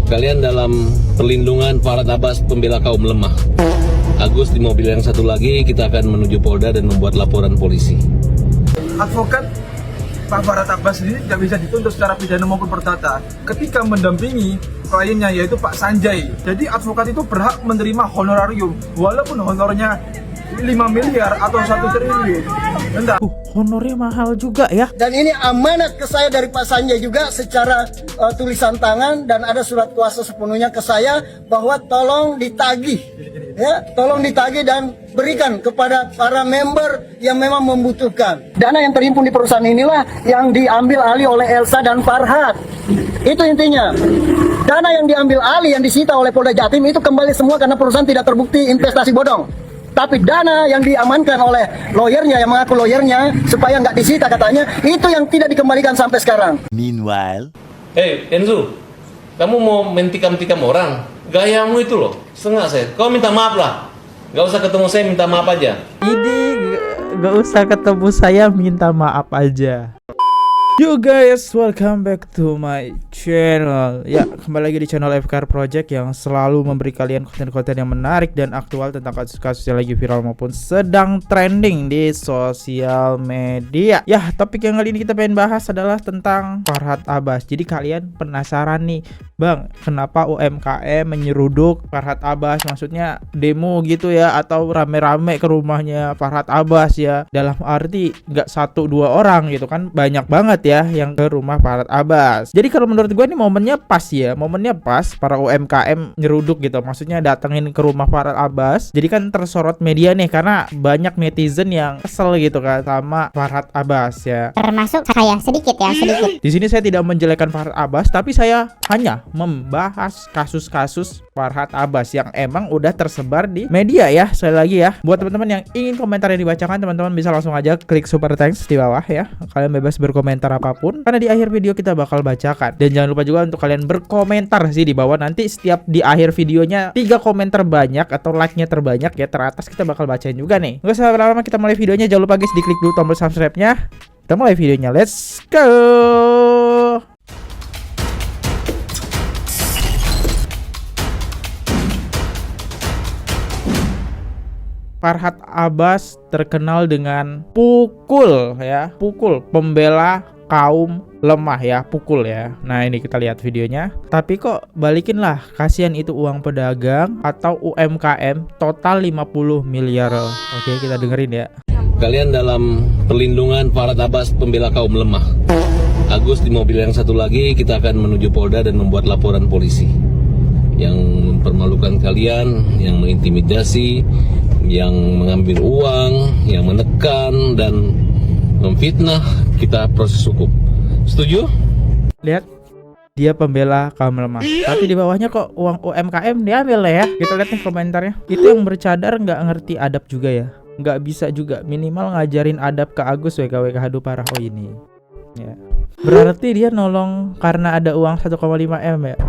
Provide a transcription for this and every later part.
Kalian dalam perlindungan Farhad Abbas, pembela kaum lemah. Agus di mobil yang satu lagi, kita akan menuju Polda dan membuat laporan polisi. Advokat Pak Farhad Abbas ini tidak bisa dituntut secara pidana maupun perdata ketika mendampingi kliennya yaitu Pak Sanjay. Jadi advokat itu berhak menerima honorarium walaupun honornya 5 miliar atau 1 triliun. Enggak. Honornya mahal juga ya. Dan ini amanat ke saya dari Pak Sanjay juga secara tulisan tangan, dan ada surat kuasa sepenuhnya ke saya bahwa tolong ditagih, ya, tolong ditagih dan berikan kepada para member yang memang membutuhkan. Dana yang terhimpun di perusahaan inilah yang diambil alih oleh Elsa dan Farhad. Itu intinya. Dana yang diambil alih, yang disita oleh Polda Jatim itu kembali semua karena perusahaan tidak terbukti investasi bodong. Tapi dana yang diamankan oleh lawyernya, yang mengaku lawyernya, supaya nggak disita katanya, itu yang tidak dikembalikan sampai sekarang. Meanwhile, Hey Enzo, kamu mau mentikam-tikam orang? Gayamu itu loh, setengah saya. Kau minta maaf lah. Gak usah ketemu saya, minta maaf aja. Ini gak usah ketemu saya, minta maaf aja. Yo guys, welcome back to my channel. Ya, kembali lagi di channel FKR Project yang selalu memberi kalian konten-konten yang menarik dan aktual tentang kasus-kasus yang lagi viral maupun sedang trending di sosial media. Ya, topik yang kali ini kita pengen bahas adalah tentang Farhad Abbas. Jadi kalian penasaran nih, Bang, kenapa UMKM menyeruduk Farhad Abbas? Maksudnya demo gitu ya, atau rame-rame ke rumahnya Farhad Abbas ya. Dalam arti nggak 1-2 orang gitu kan, banyak banget ya yang ke rumah Farhad Abbas. Jadi kalau menurut gue ini momennya pas ya, momennya pas para UMKM nyeruduk gitu, maksudnya datengin ke rumah Farhad Abbas. Jadi kan tersorot media nih karena banyak netizen yang kesel gitu kan sama Farhad Abbas ya. Termasuk saya sedikit. Di sini saya tidak menjelekan Farhad Abbas, tapi saya hanya membahas kasus-kasus Farhad Abbas yang emang udah tersebar di media ya. Sekali lagi ya, buat teman-teman yang ingin komentar yang dibacakan, teman-teman bisa langsung aja klik super thanks di bawah ya. Kalian bebas berkomentar apapun, karena di akhir video kita bakal bacakan. Dan jangan lupa juga untuk kalian berkomentar sih di bawah. Nanti setiap di akhir videonya 3 komentar banyak atau like-nya terbanyak ya, teratas kita bakal bacain juga nih. Nggak usah lama-lama, kita mulai videonya. Jangan lupa guys, diklik dulu tombol subscribe-nya. Kita mulai videonya, let's go. Farhad Abbas terkenal dengan pukul ya, pukul, pembela kaum lemah ya, pukul ya. Nah ini kita lihat videonya. Tapi kok balikin lah, kasihan itu uang pedagang atau UMKM total 50 miliar. Oke, kita dengerin ya. Kalian dalam perlindungan Farhad Abbas, pembela kaum lemah. Agus di mobil yang satu lagi, kita akan menuju Polda dan membuat laporan polisi. Yang mempermalukan kalian, yang mengintimidasi, yang mengambil uang, yang menekan dan memfitnah, kita proses hukum. Setuju? Lihat, dia pembela kaum lemah, tapi di bawahnya kok uang UMKM diambil lah ya. Kita lihat nih komentarnya. Itu yang bercadar nggak ngerti adab juga ya, nggak bisa juga minimal ngajarin adab ke Agus WKWK Hadu Parah. Oh ini ya, berarti dia nolong karena ada uang 1,5 M ya.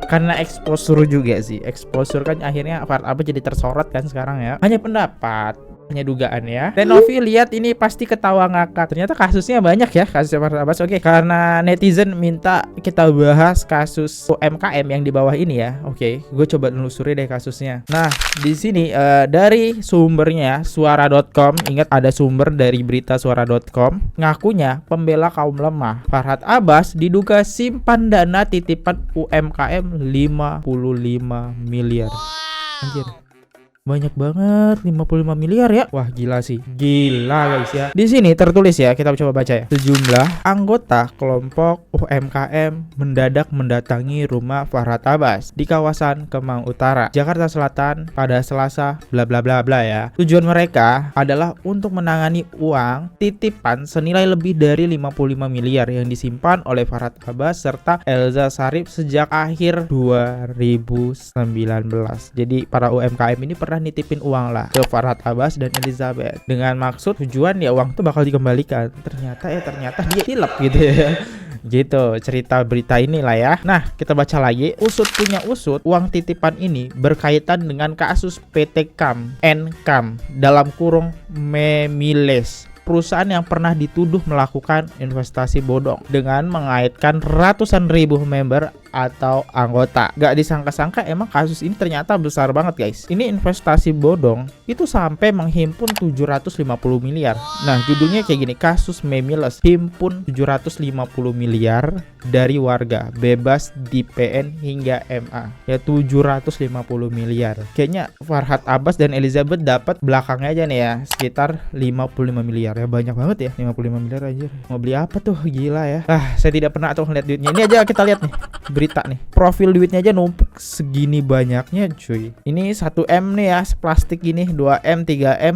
Karena exposure juga sih, exposure kan akhirnya Farhad Abbas jadi tersorot kan sekarang ya. Hanya pendapat, hanya dugaan ya. Dan Novi lihat ini pasti ketawa ngakak. Ternyata kasusnya banyak ya, kasusnya Farhad Abbas. Oke, karena netizen minta kita bahas kasus UMKM yang di bawah ini ya. Oke, gue coba nelusuri deh kasusnya. Nah, di sini dari sumbernya suara.com. Ingat ada sumber dari berita suara.com. Ngakunya pembela kaum lemah Farhad Abbas diduga simpan dana titipan UMKM 55 miliar. Anjir, banyak banget, 55 miliar ya. Wah gila sih, gila guys ya. Di sini tertulis ya, kita coba baca ya. Sejumlah anggota kelompok UMKM mendadak mendatangi rumah Farhad Abbas di kawasan Kemang Utara, Jakarta Selatan pada Selasa bla bla bla bla ya. Tujuan mereka adalah untuk menangani uang titipan senilai lebih dari 55 miliar yang disimpan oleh Farhad Abbas serta Elza Syarif sejak akhir 2019. Jadi para UMKM ini pernah nitipin uang lah ke Farhad Abbas dan Elizabeth dengan maksud tujuan ya uang itu bakal dikembalikan. Ternyata dia hilap gitu ya. Gitu cerita berita inilah ya. Nah kita baca lagi. Usut punya usut, uang titipan ini berkaitan dengan kasus PT Kam N Kam dalam kurung Memiles perusahaan yang pernah dituduh melakukan investasi bodong dengan mengaitkan ratusan ribu member atau anggota. Gak disangka-sangka emang kasus ini ternyata besar banget guys. Ini investasi bodong itu sampai menghimpun 750 miliar. Nah judulnya kayak gini, kasus Memiles himpun 750 miliar dari warga, bebas di PN hingga MA. Ya 750 miliar. Kayaknya Farhad Abbas dan Elizabeth dapat belakangnya aja nih ya sekitar 55 miliar. Ya banyak banget ya 55 miliar aja. Mau beli apa tuh, gila ya. Saya tidak pernah tuh ngeliat duitnya. Ini aja kita lihat nih berita nih, profil duitnya aja numpuk segini banyaknya cuy. Ini 1M nih ya, plastik gini, 2M, 3M.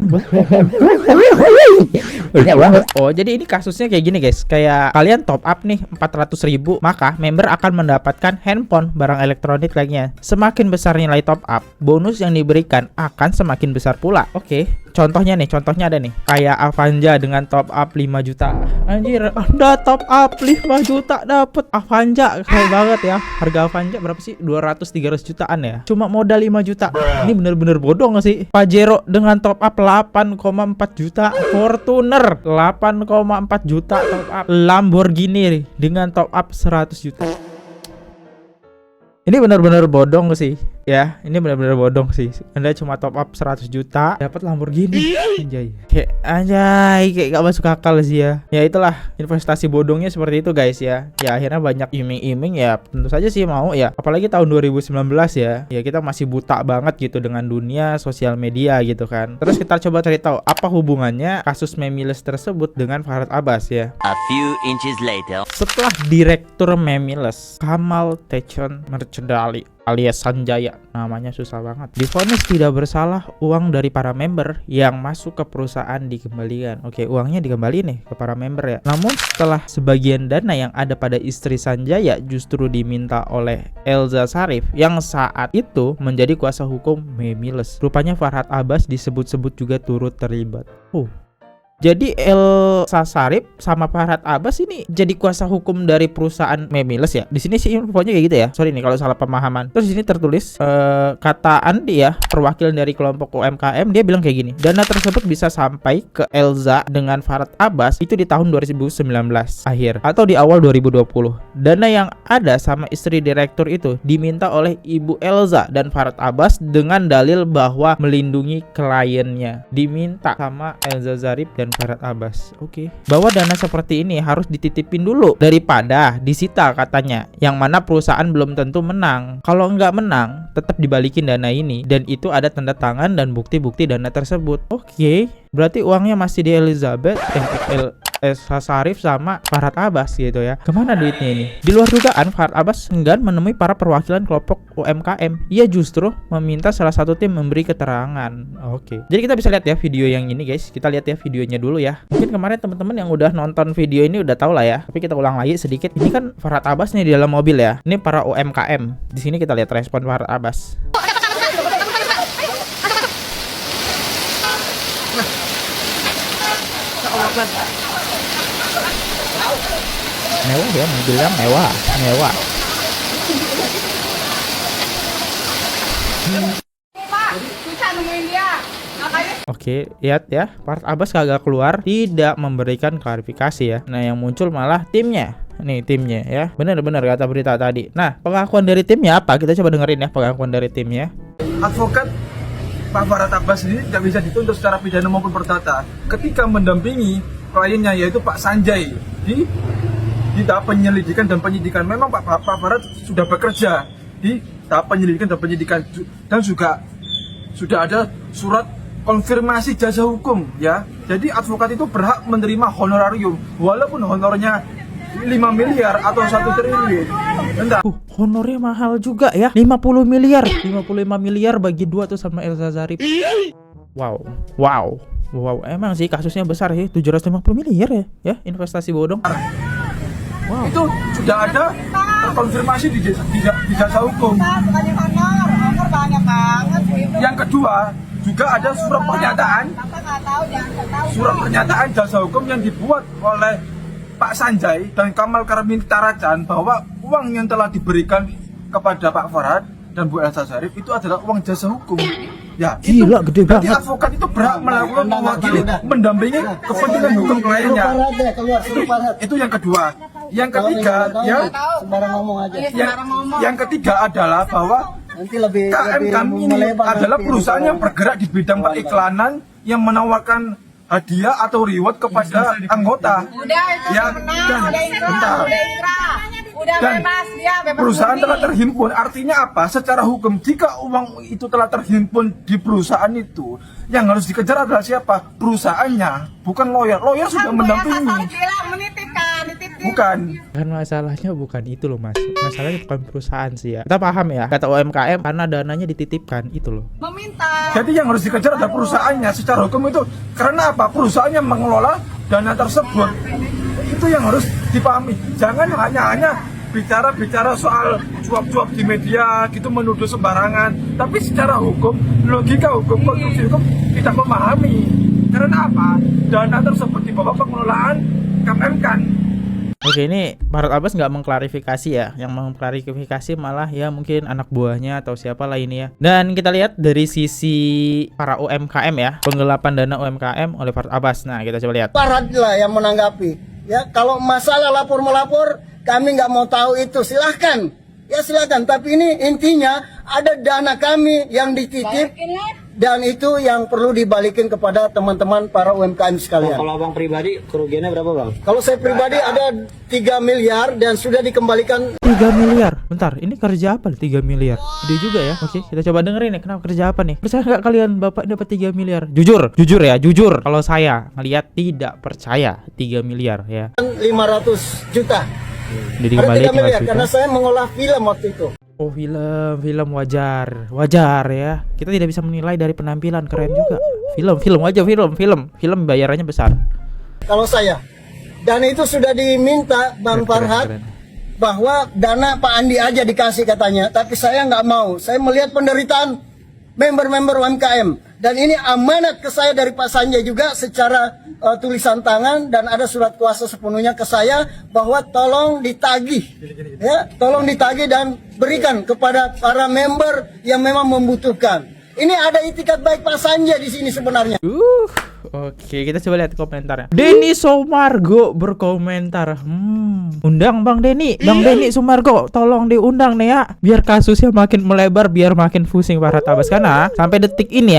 Oh jadi ini kasusnya kayak gini guys, kayak kalian top up nih 400.000, maka member akan mendapatkan handphone, barang elektronik lainnya. Semakin besar nilai top up, bonus yang diberikan akan semakin besar pula. Oke, contohnya ada nih, kayak Avanza dengan top up 5 juta. Anjir, Anda top up 5 juta dapet Avanza, keren banget ya. Harga Avanza berapa sih? 200-300 jutaan ya. Cuma modal 5 juta. Ini bener-bener bodoh gak sih? Pajero dengan top up 8,4 juta. Fortuner 8,4 juta top up. Lamborghini dengan top up 100 juta. Ini benar-benar bodong sih ya, ini benar-benar bodong sih. Anda cuma top up 100 juta dapat Lamborghini. Anjay, kayak gak masuk akal sih ya. Ya itulah investasi bodongnya seperti itu guys ya. Ya akhirnya banyak iming-iming ya, tentu saja sih mau ya. Apalagi tahun 2019 ya. Ya kita masih buta banget gitu dengan dunia sosial media gitu kan. Terus kita coba cari tahu apa hubungannya kasus Memiles tersebut dengan Farhad Abbas ya. A few inches later. Setelah Direktur Memiles Kamal Techon Mercedali alias Sanjaya, namanya susah banget, divonis tidak bersalah, uang dari para member yang masuk ke perusahaan dikembalikan. Oke, uangnya dikembali nih ke para member ya. Namun setelah sebagian dana yang ada pada istri Sanjaya justru diminta oleh Elza Syarif yang saat itu menjadi kuasa hukum Memiles. Rupanya Farhad Abbas disebut-sebut juga turut terlibat. Jadi Elza Syarif sama Farhad Abbas ini jadi kuasa hukum dari perusahaan Memiles ya. Di sini sih infonya kayak gitu ya. Sorry nih kalau salah pemahaman. Terus di sini tertulis kata Andi ya, perwakilan dari kelompok UMKM, dia bilang kayak gini. Dana tersebut bisa sampai ke Elza dengan Farhad Abbas itu di tahun 2019 akhir atau di awal 2020. Dana yang ada sama istri direktur itu diminta oleh Ibu Elza dan Farhad Abbas dengan dalil bahwa melindungi kliennya. Diminta sama Elza Syarif dan Farhad Abbas. Oke. Bahwa dana seperti ini harus dititipin dulu daripada disita katanya. Yang mana perusahaan belum tentu menang. Kalau nggak menang, tetap dibalikin dana ini dan itu ada tanda tangan dan bukti-bukti dana tersebut. Oke. Berarti uangnya masih di Elizabeth, Elza Syarif sama Farhad Abbas gitu ya. Kemana duitnya ini? Di luar dugaan, Farhad Abbas enggan menemui para perwakilan kelompok UMKM. Ia justru meminta salah satu tim memberi keterangan. Oke. Jadi kita bisa lihat ya video yang ini guys. Kita lihat ya videonya dulu ya. Mungkin kemarin teman-teman yang udah nonton video ini udah tahu lah ya. Tapi kita ulang lagi sedikit. Ini kan Farhad Abbas nih di dalam mobil ya. Ini para UMKM. Di sini kita lihat respon Farhad Abbas. Mewah ya, mobilnya mewah. Oke, lihat ya, Farhad Abbas kagak keluar, tidak memberikan klarifikasi ya. Nah, yang muncul malah timnya. Nih timnya ya, benar-benar kata berita tadi. Nah, pengakuan dari timnya apa? Kita coba dengerin ya pengakuan dari timnya. Advokat Pak Farhad Abbas ini tidak bisa dituntut secara pidana maupun perdata ketika mendampingi kliennya yaitu Pak Sanjay di tahap penyelidikan dan penyidikan. Memang Pak Farhad sudah bekerja di tahap penyelidikan dan penyidikan dan juga sudah ada surat konfirmasi jasa hukum ya. Jadi advokat itu berhak menerima honorarium walaupun honornya 5 miliar atau 1 triliun. Entah. Honornya mahal juga ya. 50 miliar. 55 miliar bagi 2 tuh sama Elza Syarif. Wow, emang sih kasusnya besar sih. 750 miliar ya investasi bodong. Wow. Itu sudah ada terkonfirmasi di jasa hukum. Honor banyak banget. Yang kedua, juga ada surat pernyataan jasa hukum yang dibuat oleh Pak Sanjay dan Kamal Karmin Taracan bahwa uang yang telah diberikan kepada Pak Farhad dan Bu Elza Syarif itu adalah uang jasa hukum. Ya, Gila, gede berarti banget. advokat itu berhak melakukan Anda mewakili, udah. mendampingi kepentingan hukum kliennya. Farhat deh, keluar, suruh Farhat. Itu yang kedua. Yang Kalau ketiga, nggak tahu, ya, sembarang ngomong aja. yang ketiga adalah bahwa Nanti lebih KM ini melebar adalah nanti. perusahaan yang bergerak di bidang periklanan yang menawarkan hadiah atau reward kepada anggota. Udah itu Ya, menang, dan udah inkrah, bentar. udah inkrah. Udah Dan bebas dia, bebas perusahaan murni. telah terhimpun, artinya apa? Secara hukum, jika uang itu telah terhimpun di perusahaan itu, yang harus dikejar adalah siapa? Perusahaannya, bukan lawyer. Lawyer sudah Kan mendampingi, Sarip bilang menitipkan, dititip. bukan. Kan masalahnya bukan itu loh mas. Masalahnya bukan perusahaan sih ya. Kita paham ya, kata UMKM karena dananya dititipkan itu loh. Meminta. Jadi yang harus dikejar adalah perusahaannya. Secara hukum itu, karena apa? Perusahaannya mengelola dana tersebut. Itu yang harus dipahami. Jangan hanya bicara soal cuap-cuap di media gitu, menuduh sembarangan. Tapi secara hukum, logika hukum, konstruksi hukum kita memahami. Karena apa? Dana tersebut di bawah pengelolaan Kemenkan. Oke, ini Farhat Abbas nggak mengklarifikasi ya. Yang mengklarifikasi malah ya mungkin anak buahnya atau siapa lah ini ya. Dan kita lihat dari sisi para UMKM ya, penggelapan dana UMKM oleh Farhat Abbas. Nah, kita coba lihat. Farhat lah yang menanggapi. Ya, kalau masalah lapor melapor, kami nggak mau tahu itu. Silahkan, ya silahkan. Tapi ini intinya ada dana kami yang dititip dan itu yang perlu dibalikin kepada teman-teman para UMKM sekalian. Kalau abang pribadi kerugiannya berapa bang? Kalau saya pribadi ada 3 miliar dan sudah dikembalikan. 3 miliar. Bentar, ini kerja apa 3 miliar? Gede juga ya. Oke, kita coba dengerin nih kenapa kerja apa nih. Percaya nggak kalian Bapak dapat 3 miliar? Jujur ya, jujur. Kalau saya ngelihat tidak percaya 3 miliar ya. 500 juta. Jadi Ada 3 kembali miliar karena saya mengolah film waktu itu. Oh, film wajar ya. Kita tidak bisa menilai dari penampilan, keren juga. Film aja, film bayarannya besar. Kalau saya, dan itu sudah diminta Bang Farhat Keren. bahwa dana Pak Andi aja dikasih katanya, tapi saya nggak mau. Saya melihat penderitaan member-member UMKM dan ini amanat ke saya dari Pak Sanjay juga secara tulisan tangan dan ada surat kuasa sepenuhnya ke saya bahwa tolong ditagih, ya, tolong ditagih dan berikan kepada para member yang memang membutuhkan. Ini ada itikat baik Pak Sanjay di sini sebenarnya. Oke, kita coba lihat komentarnya. Denny Sumargo berkomentar, undang Bang Denny, Denny Sumargo, tolong diundang nih ya, biar kasusnya makin melebar, biar makin pusing Farhat Abbas. Karena sampai detik ini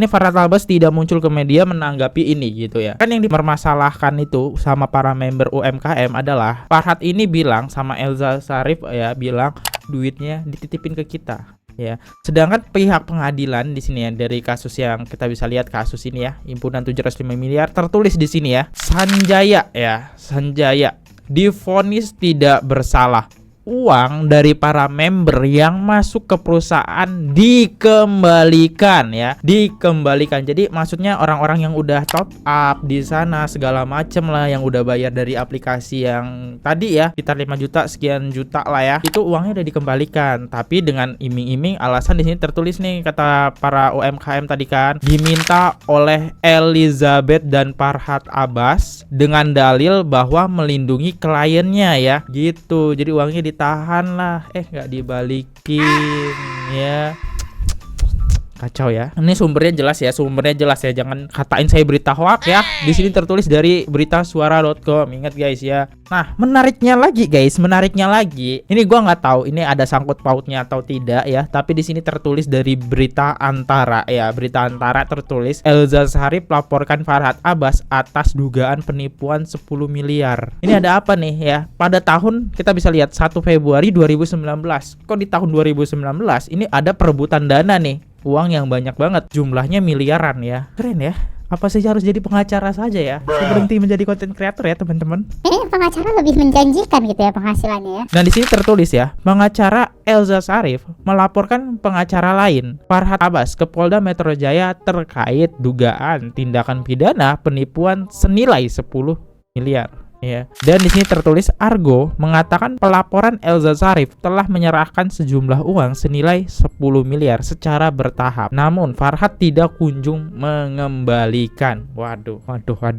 Farhat Abbas tidak muncul ke media menanggapi ini gitu ya. Kan yang dipermasalahkan itu sama para member UMKM adalah Farhat ini bilang sama Elza Sarif ya, bilang duitnya dititipin ke kita. Ya, sedangkan pihak pengadilan di sini ya, dari kasus yang kita bisa lihat kasus ini ya, himpunan 705 miliar tertulis di sini ya, Sanjaya divonis tidak bersalah. Uang dari para member yang masuk ke perusahaan dikembalikan ya, dikembalikan. Jadi maksudnya orang-orang yang udah top up di sana segala macem lah, yang udah bayar dari aplikasi yang tadi ya, sekitar 5 juta sekian juta lah ya, itu uangnya udah dikembalikan. Tapi dengan iming-iming, alasan di sini tertulis nih kata para UMKM tadi kan, diminta oleh Elizabeth dan Farhat Abbas dengan dalil bahwa melindungi kliennya ya, gitu. Jadi uangnya ditahan lah, nggak dibalikin ya. Kacau ya. Ini sumbernya jelas ya, jangan katain saya berita hoax ya. Di sini tertulis dari beritasuara.com. Ingat guys ya. Nah, menariknya lagi, ini gua nggak tahu ini ada sangkut pautnya atau tidak ya, tapi di sini tertulis dari Berita Antara ya. Berita Antara tertulis Elza Sarif laporkan Farhat Abbas atas dugaan penipuan 10 miliar. Ini ada apa nih ya? Pada tahun kita bisa lihat 1 Februari 2019. Kok di tahun 2019 ini ada perebutan dana nih. Uang yang banyak banget, jumlahnya miliaran ya. Keren ya. Apa sih harus jadi pengacara saja ya? Berhenti menjadi konten kreator ya teman-teman. Ini pengacara lebih menjanjikan gitu ya penghasilannya ya. Nah di sini tertulis ya, pengacara Elza Sarif melaporkan pengacara lain Farhat Abbas ke Polda Metro Jaya terkait dugaan tindakan pidana penipuan senilai 10 miliar. Ya. Dan di sini tertulis Argo mengatakan pelaporan Elza Sarif telah menyerahkan sejumlah uang senilai 10 miliar secara bertahap. Namun Farhat tidak kunjung mengembalikan. Waduh,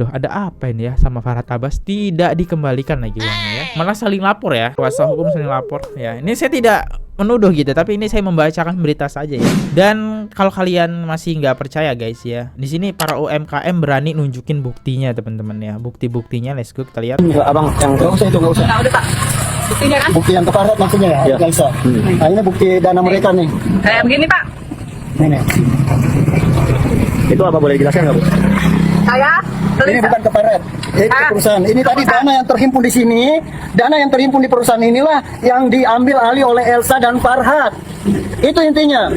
ada apa ini ya sama Farhat Abbas? Tidak dikembalikan lagi uangnya ya. Malah saling lapor ya. Kuasa hukum saling lapor ya. Ini saya tidak menuduh gitu, tapi ini saya membacakan berita saja ya. Dan kalau kalian masih nggak percaya guys ya, di sini para UMKM berani nunjukin buktinya teman-teman ya. Bukti-buktinya, let's go kita lihat. Abang yang nggak usah itu nggak usah. Nah, udah Pak. Buktinya kan? Bukti yang keparat maksudnya ya, nggak usah. Nah ini bukti dana mereka nih. Kayak begini Pak. Ini. Itu apa boleh dijelaskan nggak Bu? Saya Ini tulis. bukan keparat, ini perusahaan. Ini tadi dana yang terhimpun di sini, dana yang terhimpun di perusahaan inilah yang diambil alih oleh Elsa dan Farhat. Itu intinya.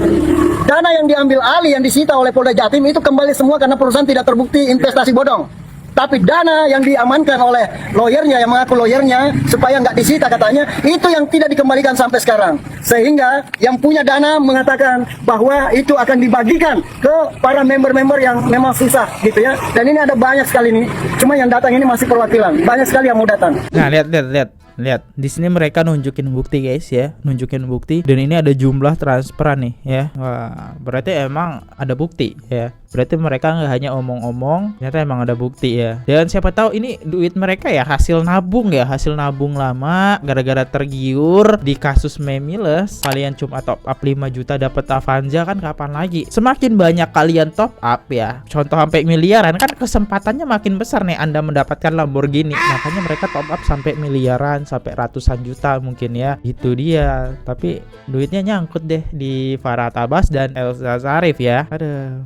Dana yang diambil alih, yang disita oleh Polda Jatim itu kembali semua karena perusahaan tidak terbukti investasi bodong. Tapi dana yang diamankan oleh lawyernya, yang mengaku lawyernya, supaya nggak disita katanya, itu yang tidak dikembalikan sampai sekarang. Sehingga yang punya dana mengatakan bahwa itu akan dibagikan ke para member-member yang memang susah gitu ya. Dan ini ada banyak sekali nih, cuma yang datang ini masih perwakilan. Banyak sekali yang mau datang. Nah, lihat. Di sini mereka nunjukin bukti guys ya, nunjukin bukti, dan ini ada jumlah transferan nih ya. Wah, berarti emang ada bukti ya. Berarti mereka nggak hanya omong-omong, ternyata emang ada bukti ya. Dan siapa tahu ini duit mereka ya hasil nabung lama gara-gara tergiur di kasus Memiles. Kalian cuma top up 5 juta dapat Avanza kan kapan lagi? Semakin banyak kalian top up ya, contoh sampai miliaran kan kesempatannya makin besar nih Anda mendapatkan Lamborghini. Makanya mereka top up sampai miliaran, sampai ratusan juta mungkin ya. Itu dia. Tapi duitnya nyangkut deh di Farhat Abbas dan Elsa Syarif ya. Aduh,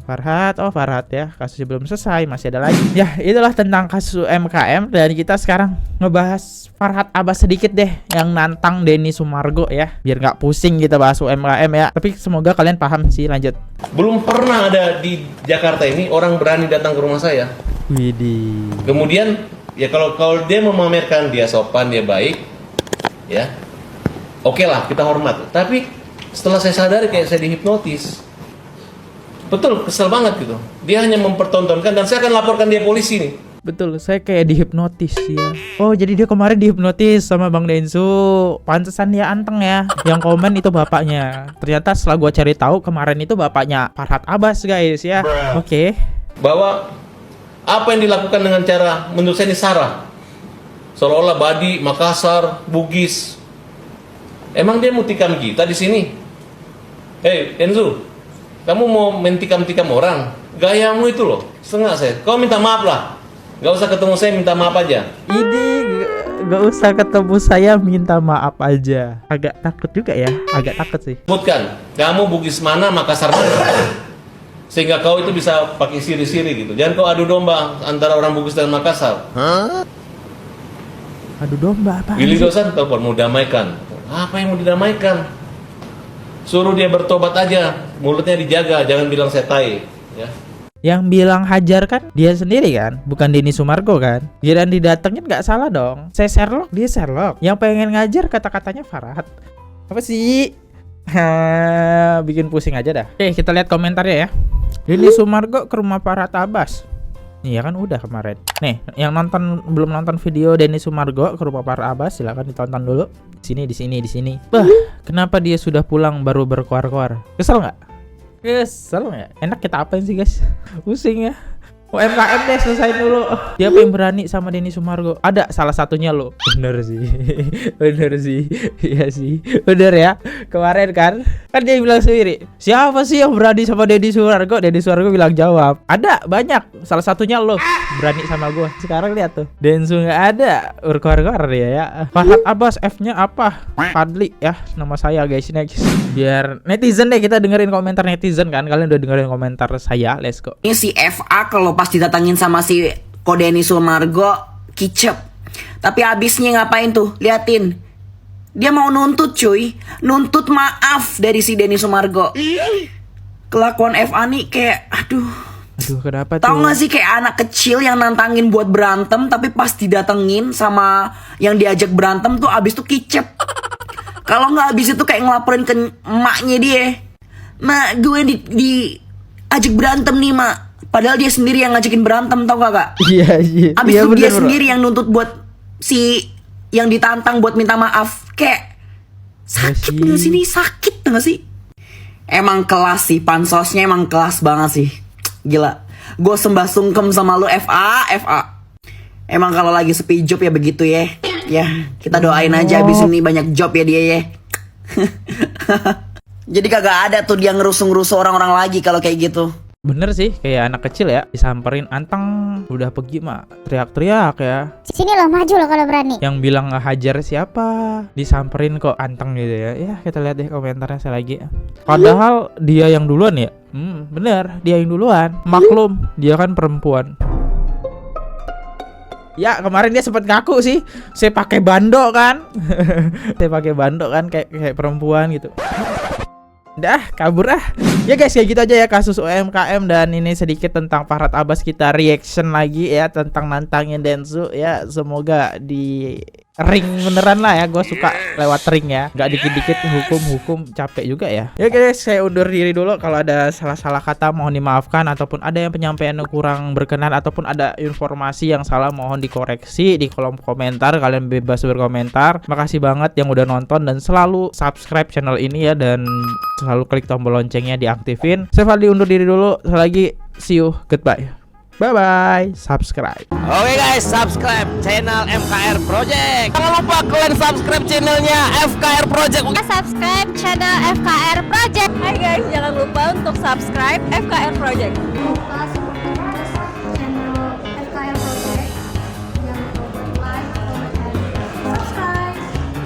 Farhat ya, kasusnya belum selesai, masih ada lagi. Ya, itulah tentang kasus UMKM, dan kita sekarang ngebahas Farhat Abbas sedikit deh yang nantang Denny Sumargo ya. Biar nggak pusing kita bahas UMKM ya. Tapi semoga kalian paham sih, lanjut. Belum pernah ada di Jakarta ini orang berani datang ke rumah saya. Widih. Kemudian ya kalau dia memamerkan dia sopan, dia baik, ya oke lah, kita hormat. Tapi setelah saya sadari kayak saya dihipnotis. Betul, kesel banget gitu. Dia hanya mempertontonkan, dan saya akan laporkan dia polisi nih. Betul, saya kayak dihipnotis ya. Oh, jadi dia kemarin dihipnotis sama Bang Densu. Pantesan dia anteng ya. Yang komen itu bapaknya. Ternyata setelah gua cari tahu, kemarin itu bapaknya Farhat Abbas guys ya. Oke. Bahwa apa yang dilakukan dengan cara menurut saya ini sarah. Seolah-olah Badi, Makassar, Bugis. Emang dia mau tikam kita di sini? Hei, Enzo, kamu mau mentikam-tikam orang? Gayamu itu loh, setengah saya. Kau minta maaf lah. Gak usah ketemu saya, minta maaf aja. Ini gak usah ketemu saya, minta maaf aja. Agak takut juga ya, agak takut sih. Sebutkan, kamu Bugis mana, Makassar mana. Sehingga kau itu bisa pakai siri-siri gitu. Jangan kau adu domba antara orang Bugis dan Makassar. Aduh domba apa? Willy Dosan telepon, mau damaikan. Apa yang mau didamaikan? Suruh dia bertobat aja, mulutnya dijaga, jangan bilang saya tai, ya. Yang bilang hajar kan dia sendiri kan, bukan Denny Sumargo kan. Giliran didatengin nggak salah dong. Saya Sherlock, dia Sherlock. Yang pengen ngajar kata-katanya Farhat. Apa sih? Bikin pusing aja dah. Oke, kita lihat komentarnya ya. Denny Sumargo ke rumah Farhat Abbas. Iya kan udah kemarin. Nih, yang belum nonton video Denny Sumargo ke rumah Farhat Abbas, silakan ditonton dulu. Di sini. Bah, kenapa dia sudah pulang baru berkoar-koar? Kesel nggak? Kesel nggak? Enak kita apain sih guys? Pusing ya. UMKM deh selesain dulu. Siapa yang berani sama Denny Sumargo? Ada salah satunya lo. Bener sih. Iya sih. Bener ya. Kemarin kan dia bilang sendiri, siapa sih yang berani sama Denny Sumargo? Denny Sumargo bilang jawab, ada banyak. Salah satunya lo berani sama gue. Sekarang lihat tuh, Densu nggak ada. Urkor-kor dia ya. Farhat Abbas, F-nya apa? Fadli ya, nama saya guys. Next. Biar netizen deh, kita dengerin komentar netizen kan. Kalian udah dengerin komentar saya. Let's go. Ini si FA kalau pas didatangin sama si Denny Sumargo kicep. Tapi abisnya ngapain tuh? Liatin. Dia mau nuntut cuy. Nuntut maaf dari si Denny Sumargo. Kelakuan FA nih kayak aduh, kenapa tuh? Tahu gak sih kayak anak kecil yang nantangin buat berantem, tapi pas didatengin sama yang diajak berantem tuh abis tuh kicep. Kalau nggak abis itu kayak ngelaporin ke emaknya dia. Mak, gue diajak berantem nih mak. Padahal dia sendiri yang ngajakin berantem, tau gak kak? Iya. Abis itu dia sendiri yang nuntut buat si yang ditantang buat minta maaf. Kayak sakit gak sih nih? Sakit gak sih? Emang kelas sih, pansosnya emang kelas banget sih. Gila. Gue sembah sungkem sama lu FA. Emang kalau lagi sepi job ya begitu ya. Ya, kita doain aja abis ini banyak job ya dia ya. Jadi kagak ada tuh dia ngerusuh-ngerusuh orang-orang lagi kalau kayak gitu. Bener sih, kayak anak kecil ya, disamperin, Anteng udah pergi mah teriak-teriak ya. Sini loh, maju loh kalau berani. Yang bilang ngehajar siapa, disamperin kok Anteng gitu ya. Ya kita lihat deh komentarnya saya lagi. Padahal dia yang duluan ya. Bener, dia yang duluan. Maklum, dia kan perempuan. Ya kemarin dia sempat ngaku sih, saya pakai bando kan. Saya pakai bando kan kayak perempuan gitu. Dah kabur ah. Ya guys, kayak gitu aja ya kasus UMKM, dan ini sedikit tentang Farhad Abbas, kita reaction lagi ya tentang nantangin Densu ya. Semoga di ring beneran lah ya, gue suka lewat ring ya, nggak dikit-dikit hukum capek juga ya. Ya guys, saya undur diri dulu. Kalau ada salah-salah kata mohon dimaafkan, ataupun ada yang penyampaian kurang berkenan, ataupun ada informasi yang salah mohon dikoreksi di kolom komentar. Kalian bebas berkomentar. Makasih banget yang udah nonton, dan selalu subscribe channel ini ya, dan selalu klik tombol loncengnya diaktifin. Saya Fadli undur diri dulu. Sekali lagi, see you, goodbye. Bye bye, subscribe. Oke guys, subscribe channel FKR Project. Jangan lupa kalian subscribe channelnya FKR Project. Subscribe channel FKR Project. Hai guys, jangan lupa untuk subscribe FKR Project.